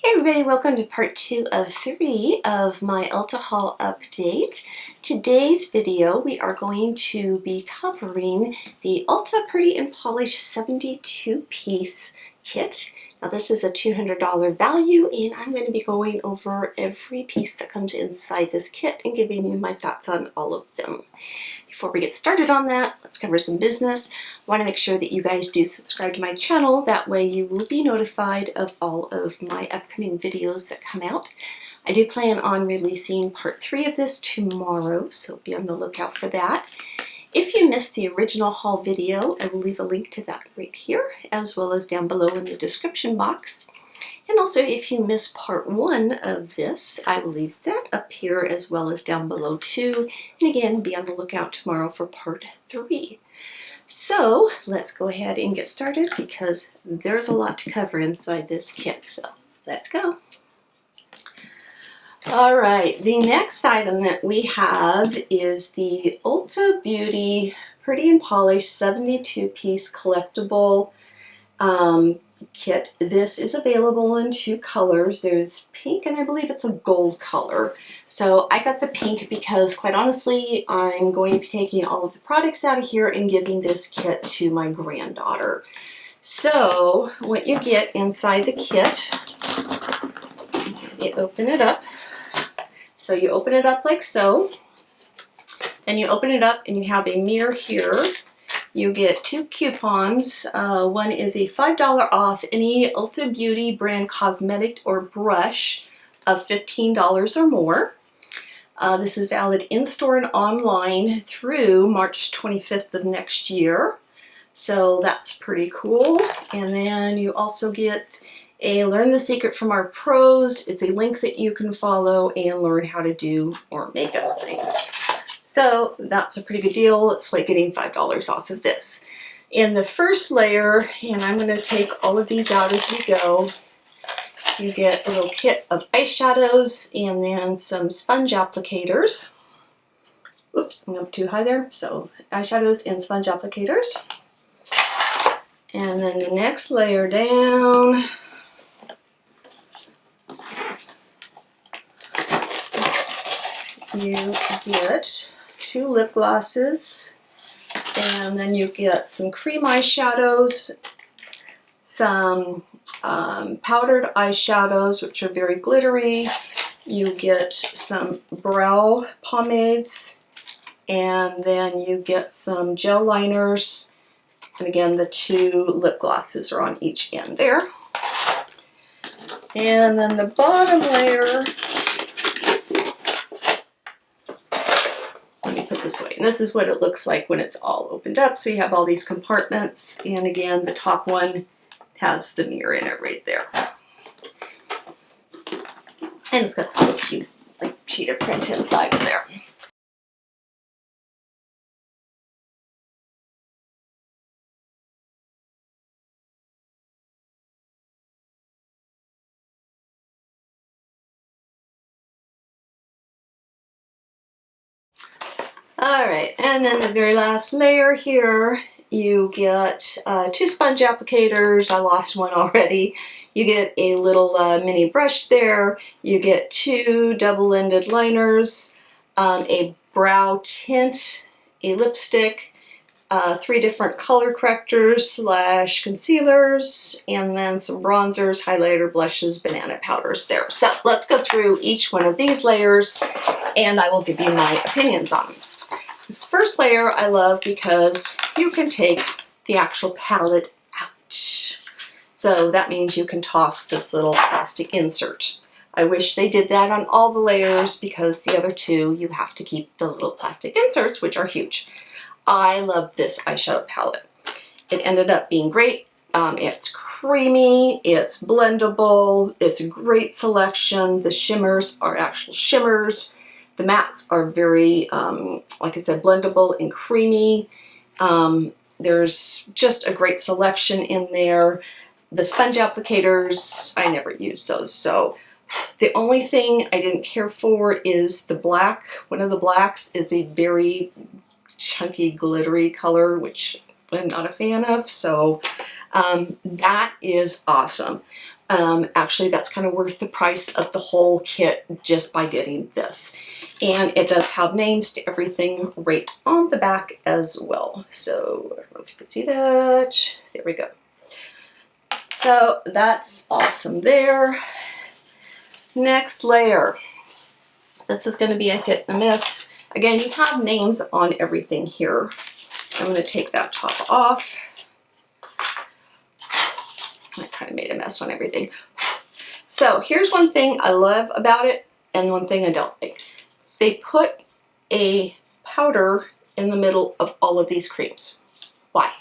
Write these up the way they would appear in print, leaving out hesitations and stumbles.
Hey everybody, welcome to part 2 of 3 of my Ulta Haul update. Today's video we are going to be covering the Ulta Pretty and Polished 72-piece kit. Now this is a $200 value and I'm going to be going over every piece that comes inside this kit and giving you my thoughts on all of them. Before we get started on that, let's cover some business. I want to make sure that you guys do subscribe to my channel. That way you will be notified of all of my upcoming videos that come out. I do plan on releasing part 3 of this tomorrow, so be on the lookout for that. If you missed the original haul video, I will leave a link to that right here, as well as down below in the description box. And also, if you missed part 1 of this, I will leave that up here as well as down below too. And again, be on the lookout tomorrow for part 3. So let's go ahead and get started because there's a lot to cover inside this kit. So let's go. All right, the next item that we have is the Ulta Beauty Pretty and Polished 72-piece collectible kit. This is available in 2 colors. There's pink and I believe it's a gold color. So I got the pink because quite honestly I'm going to be taking all of the products out of here and giving this kit to my granddaughter. So what you get inside the kit, you open it up. So you open it up like so, and you open it up and you have a mirror here. You get 2 coupons. One is a $5 off any Ulta Beauty brand cosmetic or brush of $15 or more. This is valid in-store and online through March 25th of next year. So that's pretty cool. And then you also get a Learn the Secret from Our Pros. It's a link that you can follow and learn how to do more makeup things. So that's a pretty good deal. It's like getting $5 off of this. In the first layer, and I'm going to take all of these out as we go, you get a little kit of eyeshadows and then some sponge applicators. Oops, I'm up too high there. So eyeshadows and sponge applicators. And then the next layer down, you get 2 lip glosses, and then you get some cream eyeshadows, some powdered eyeshadows, which are very glittery. You get some brow pomades, and then you get some gel liners, and again the 2 lip glosses are on each end there. And then the bottom layer, this way. And this is what it looks like when it's all opened up. So you have all these compartments, and again the top one has the mirror in it right there. And it's got a cute like cheetah print inside of there. Alright, and then the very last layer here, you get 2 sponge applicators. I lost one already. You get a little mini brush there. You get 2 double-ended liners, a brow tint, a lipstick, 3 different color correctors / concealers, and then some bronzers, highlighter, blushes, banana powders there. So let's go through each one of these layers and I will give you my opinions on them. The first layer I love because you can take the actual palette out. So that means you can toss this little plastic insert. I wish they did that on all the layers because the other 2 you have to keep the little plastic inserts, which are huge. I love this eyeshadow palette. It ended up being great. It's creamy, it's blendable, it's a great selection. The shimmers are actual shimmers. The mattes are very, like I said, blendable and creamy. There's just a great selection in there. The sponge applicators, I never use those. So the only thing I didn't care for is the black. One of the blacks is a very chunky, glittery color, which I'm not a fan of. So that is awesome. Actually, that's kind of worth the price of the whole kit just by getting this. And it does have names to everything right on the back as well. So I don't know if you can see that. There we go. So that's awesome there. Next layer. This is going to be a hit and a miss. Again, you have names on everything here. I'm going to take that top off. I kind of made a mess on everything. So here's one thing I love about it and one thing I don't like. They put a powder in the middle of all of these creams. Why?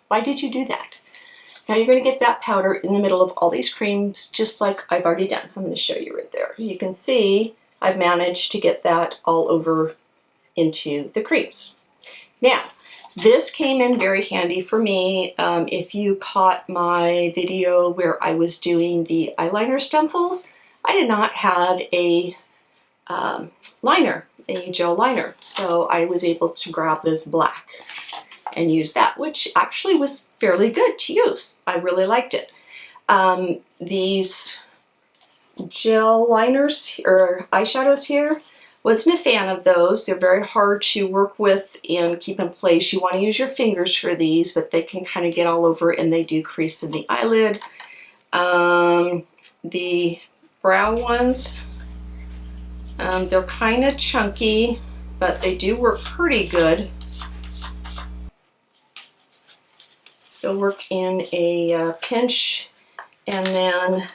Why did you do that? Now you're going to get that powder in the middle of all these creams just like I've already done. I'm going to show you right there. You can see I've managed to get that all over into the creams. Now, this came in very handy for me. If you caught my video where I was doing the eyeliner stencils, I did not have a liner, a gel liner. So I was able to grab this black and use that, which actually was fairly good to use. I really liked it. These gel liners or eyeshadows here, wasn't a fan of those. They're very hard to work with and keep in place. You want to use your fingers for these, but they can kind of get all over and they do crease in the eyelid. The brow ones, they're kind of chunky, but they do work pretty good. They'll work in a pinch. And then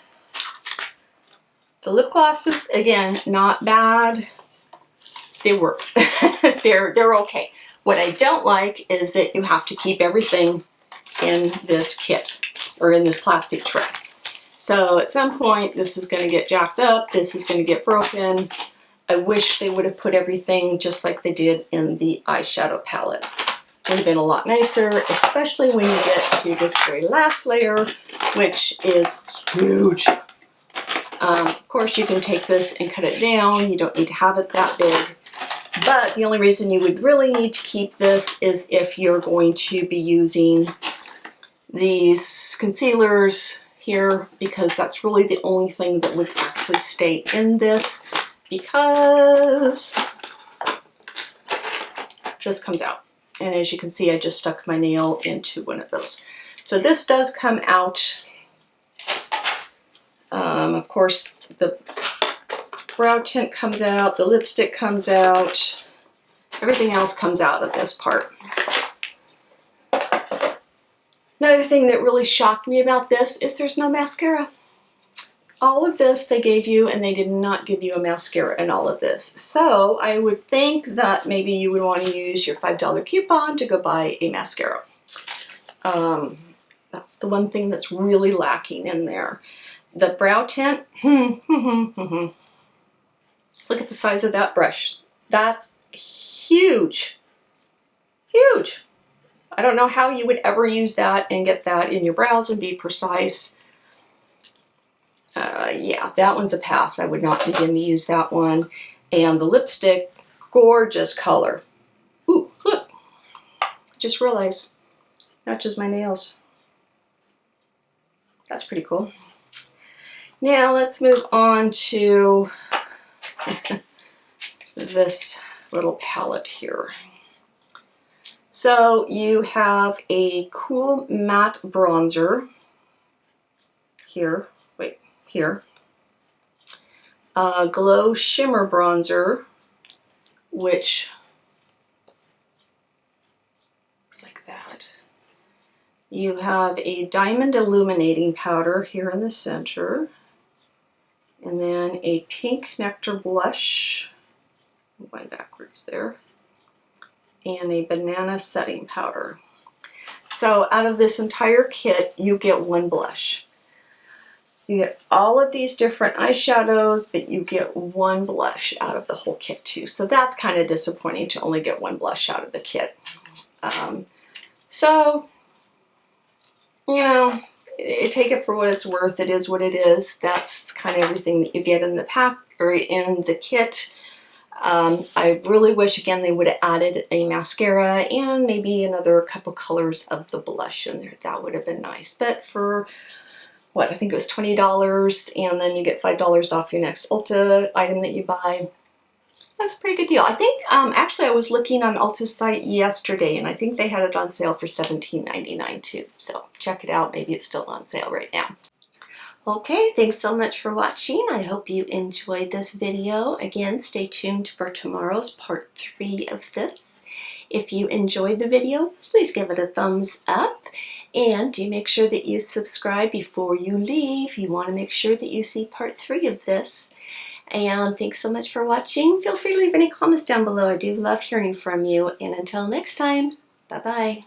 the lip glosses, again, not bad. They work. they're okay. What I don't like is that you have to keep everything in this kit or in this plastic tray. So at some point this is going to get jacked up, this is going to get broken. I wish they would have put everything just like they did in the eyeshadow palette. It would have been a lot nicer, especially when you get to this very last layer, which is huge. Of course you can take this and cut it down. You don't need to have it that big. But the only reason you would really need to keep this is if you're going to be using these concealers here, because that's really the only thing that would actually stay in this, because this comes out. And as you can see, I just stuck my nail into one of those. So this does come out. Of course, the brow tint comes out, the lipstick comes out, everything else comes out of this part. Another thing that really shocked me about this is there's no mascara. All of this they gave you, and they did not give you a mascara in all of this. So I would think that maybe you would want to use your $5 coupon to go buy a mascara. That's the one thing that's really lacking in there. The brow tint, look at the size of that brush. That's huge. Huge. I don't know how you would ever use that and get that in your brows and be precise. Yeah, that one's a pass. I would not begin to use that one. And the lipstick, gorgeous color. Ooh, look. Just realized, matches my nails. That's pretty cool. Now let's move on to this little palette here. So you have a cool matte bronzer here, wait, here. A glow shimmer bronzer, which looks like that. You have a diamond illuminating powder here in the center. And then a pink nectar blush, went backwards there, and a banana setting powder. So out of this entire kit, you get one blush. You get all of these different eyeshadows, but you get one blush out of the whole kit too. So that's kind of disappointing to only get one blush out of the kit. So, you know, take it for what it's worth. It is what it is. That's kind of everything that you get in the pack or in the kit. I really wish again they would have added a mascara and maybe another couple colors of the blush in there. That would have been nice. But for what, I think it was $20, and then you get $5 off your next Ulta item that you buy. That's a pretty good deal. I think, actually I was looking on Ulta's site yesterday, and I think they had it on sale for $17.99 too. So check it out. Maybe it's still on sale right now. Okay, thanks so much for watching. I hope you enjoyed this video. Again, stay tuned for tomorrow's part 3 of this. If you enjoyed the video, please give it a thumbs up. And do make sure that you subscribe before you leave. You want to make sure that you see part 3 of this. And thanks so much for watching. Feel free to leave any comments down below. I do love hearing from you. And until next time, bye-bye.